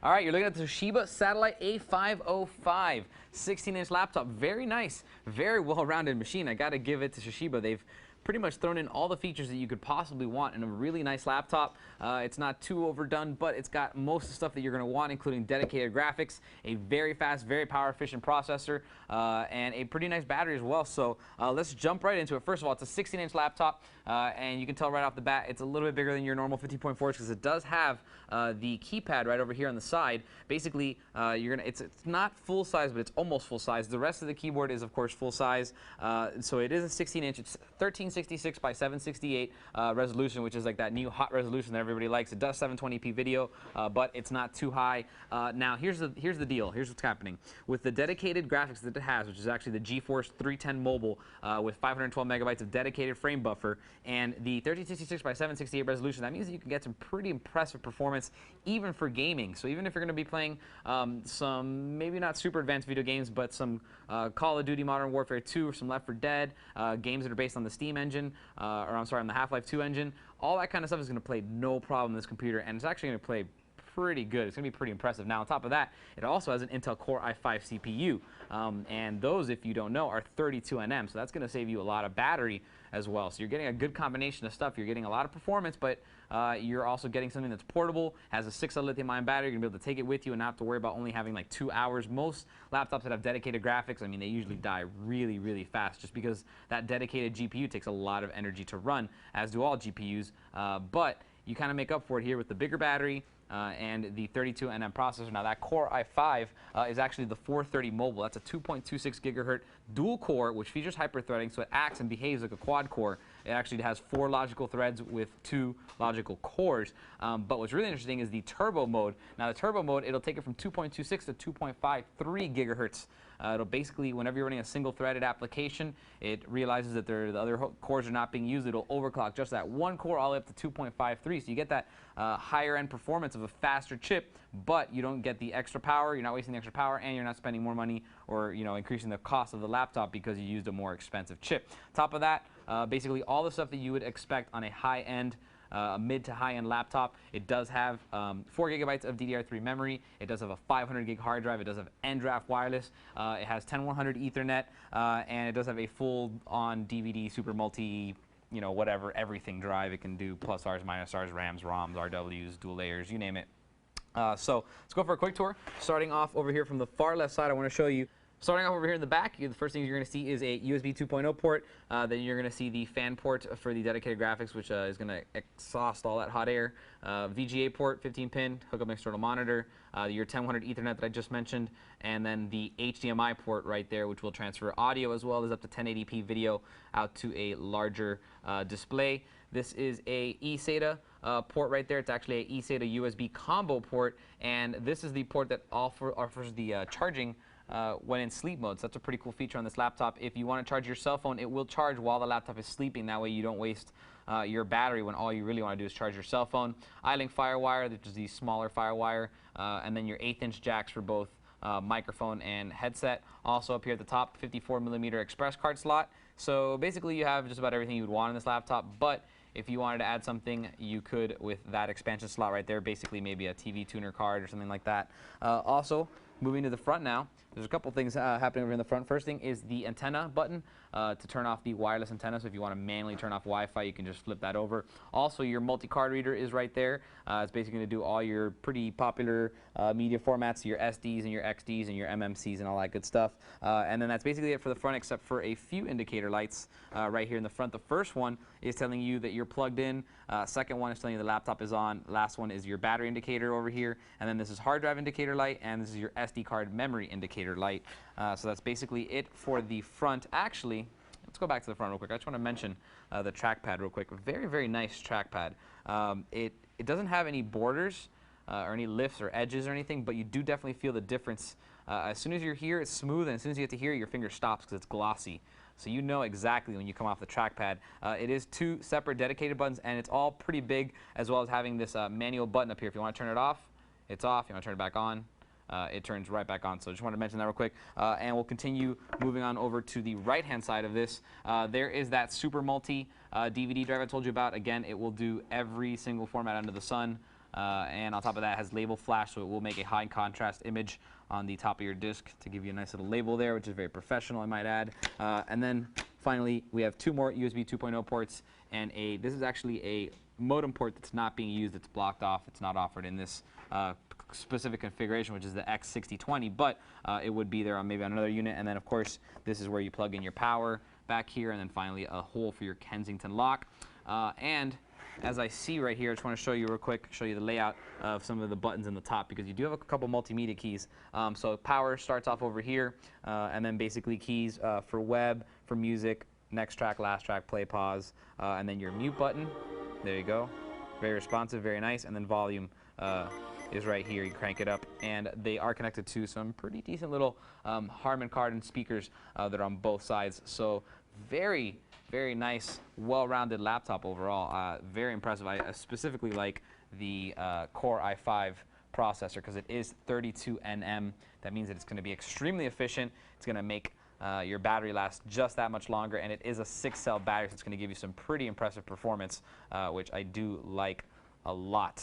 All right, you're looking at the Toshiba Satellite A505, 16-inch laptop. Very nice, very well-rounded machine. I got to give it to Toshiba. They've pretty much thrown in all the features that you could possibly want in a really nice laptop. It's not too overdone, but it's got most of the stuff that you're going to want, including dedicated graphics, a very fast, very power-efficient processor, and a pretty nice battery as well. So let's jump right into it. First of all, it's a 16-inch laptop, and you can tell right off the bat it's a little bit bigger than your normal 15.4s because it does have the keypad right over here on the side. Basically, it's not full size, but it's almost full size. The rest of the keyboard is, of course, full size. So it is a 16-inch. It's 1366 by 768 resolution, which is like that new hot resolution that everybody likes. It does 720p video, but it's not too high. Now, here's the deal. Here's what's happening. With the dedicated graphics that it has, which is actually the GeForce 310 Mobile with 512 megabytes of dedicated frame buffer, and the 1366 by 768 resolution, that means that you can get some pretty impressive performance even for gaming. So even if you're going to be playing some maybe not super advanced video games, but some Call of Duty Modern Warfare 2 or some Left 4 Dead, games that are based on the Steam engine, or I'm sorry, on the Half-Life 2 engine, all that kind of stuff is going to play no problem in this computer, and it's actually going to play pretty good. It's going to be pretty impressive. Now, on top of that, it also has an Intel Core i5 CPU, and those, if you don't know, are 32 nm, so that's going to save you a lot of battery as well. So you're getting a good combination of stuff. You're getting a lot of performance, but you're also getting something that's portable, has a 6-cell lithium-ion battery. You're going to be able to take it with you and not have to worry about only having like 2 hours. Most laptops that have dedicated graphics, I mean, they usually die really, really fast just because that dedicated GPU takes a lot of energy to run, as do all GPUs. But you kind of make up for it here with the bigger battery, and the 32 nm processor. Now that Core i5 is actually the 430 Mobile. That's a 2.26 gigahertz dual core, which features hyper-threading, so it acts and behaves like a quad core. It actually has 4 logical threads with 2 logical cores. But what's really interesting is the turbo mode. Now the turbo mode, it'll take it from 2.26 to 2.53 gigahertz. It'll basically, whenever you're running a single-threaded application, it realizes that the other cores are not being used. It'll overclock just that one core all the way up to 2.53. So you get that higher-end performance of a faster chip, but you don't get the extra power. You're not wasting the extra power, and you're not spending more money or increasing the cost of the laptop because you used a more expensive chip. Top of that, basically all the stuff that you would expect on a high-end mid to high-end laptop. It does have 4 gigabytes of DDR3 memory. It does have a 500 gig hard drive. It does have NDRAF wireless. It has 10100 Ethernet, and it does have a full-on DVD super multi, whatever, everything drive. It can do plus Rs, minus Rs, RAMs, ROMs, RWs, dual layers, you name it. So let's go for a quick tour. Starting off over here from the far left side, I want to show you. Starting off over here in the back, the first thing you're going to see is a USB 2.0 port. Then you're going to see the fan port for the dedicated graphics, which is going to exhaust all that hot air. VGA port, 15-pin, hook up an external monitor. Your 10100 Ethernet that I just mentioned. And then the HDMI port right there, which will transfer audio as well as up to 1080p video out to a larger display. This is a eSATA port right there. It's actually a eSATA USB combo port. And this is the port that offers the charging when in sleep mode. So that's a pretty cool feature on this laptop. If you want to charge your cell phone, it will charge while the laptop is sleeping. That way you don't waste your battery when all you really want to do is charge your cell phone. iLink FireWire, which is the smaller FireWire, and then your 1/8-inch jacks for both microphone and headset. Also up here at the top, 54mm express card slot. So basically you have just about everything you would want in this laptop, but if you wanted to add something, you could with that expansion slot right there, basically maybe a TV tuner card or something like that. Also, moving to the front now, there's a couple things happening over in the front. First thing is the antenna button to turn off the wireless antenna. So if you want to manually turn off Wi-Fi, you can just flip that over. Also, your multi-card reader is right there. It's basically going to do all your pretty popular media formats, your SDs and your XDs and your MMCs and all that good stuff. And then that's basically it for the front, except for a few indicator lights right here in the front. The first one is telling you that you're plugged in. Second one is telling you the laptop is on. Last one is your battery indicator over here. And then this is hard drive indicator light, and this is your SD card memory indicator light. So that's basically it for the front. Actually, let's go back to the front real quick. I just want to mention the trackpad real quick. Very, very nice trackpad. It doesn't have any borders or any lifts or edges or anything, but you do definitely feel the difference. As soon as you're here, it's smooth, and as soon as you get to here, your finger stops because it's glossy. So you know exactly when you come off the trackpad. It is 2 separate dedicated buttons, and it's all pretty big, as well as having this manual button up here. If you want to turn it off, it's off. If you want to turn it back on, it turns right back on. So I just wanted to mention that real quick. And we'll continue moving on over to the right-hand side of this. There is that Super Multi DVD drive I told you about. Again, it will do every single format under the sun. And on top of that, it has label flash, so it will make a high contrast image on the top of your disc to give you a nice little label there, which is very professional, I might add. And then finally, we have 2 more USB 2.0 ports, and this is actually a modem port that's not being used. It's blocked off. It's not offered in this specific configuration, which is the X6020, but it would be there on maybe on another unit. And then, of course, this is where you plug in your power back here, and then finally a hole for your Kensington lock. And as I see right here, I just want to show you real quick, show you the layout of some of the buttons in the top, because you do have a couple multimedia keys. So power starts off over here, and then basically keys for web, for music, next track, last track, play, pause, and then your mute button. There you go. Very responsive, very nice. And then volume is right here. You crank it up, and they are connected to some pretty decent little Harman Kardon speakers that are on both sides. So very, very nice, well-rounded laptop overall. Very impressive. I specifically like the Core i5 processor because it is 32 nm. That means that it's going to be extremely efficient. It's going to make your battery lasts just that much longer, and it is a 6-cell battery, so it's going to give you some pretty impressive performance, which I do like a lot.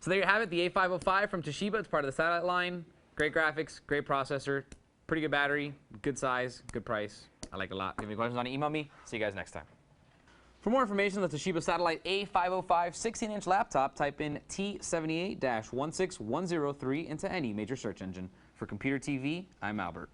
So there you have it, the A505 from Toshiba. It's part of the Satellite line. Great graphics, great processor, pretty good battery, good size, good price. I like it a lot. If you have any questions on it, email me. See you guys next time. For more information on the Toshiba Satellite A505 16-inch laptop, type in T78-16103 into any major search engine. For Computer TV, I'm Albert.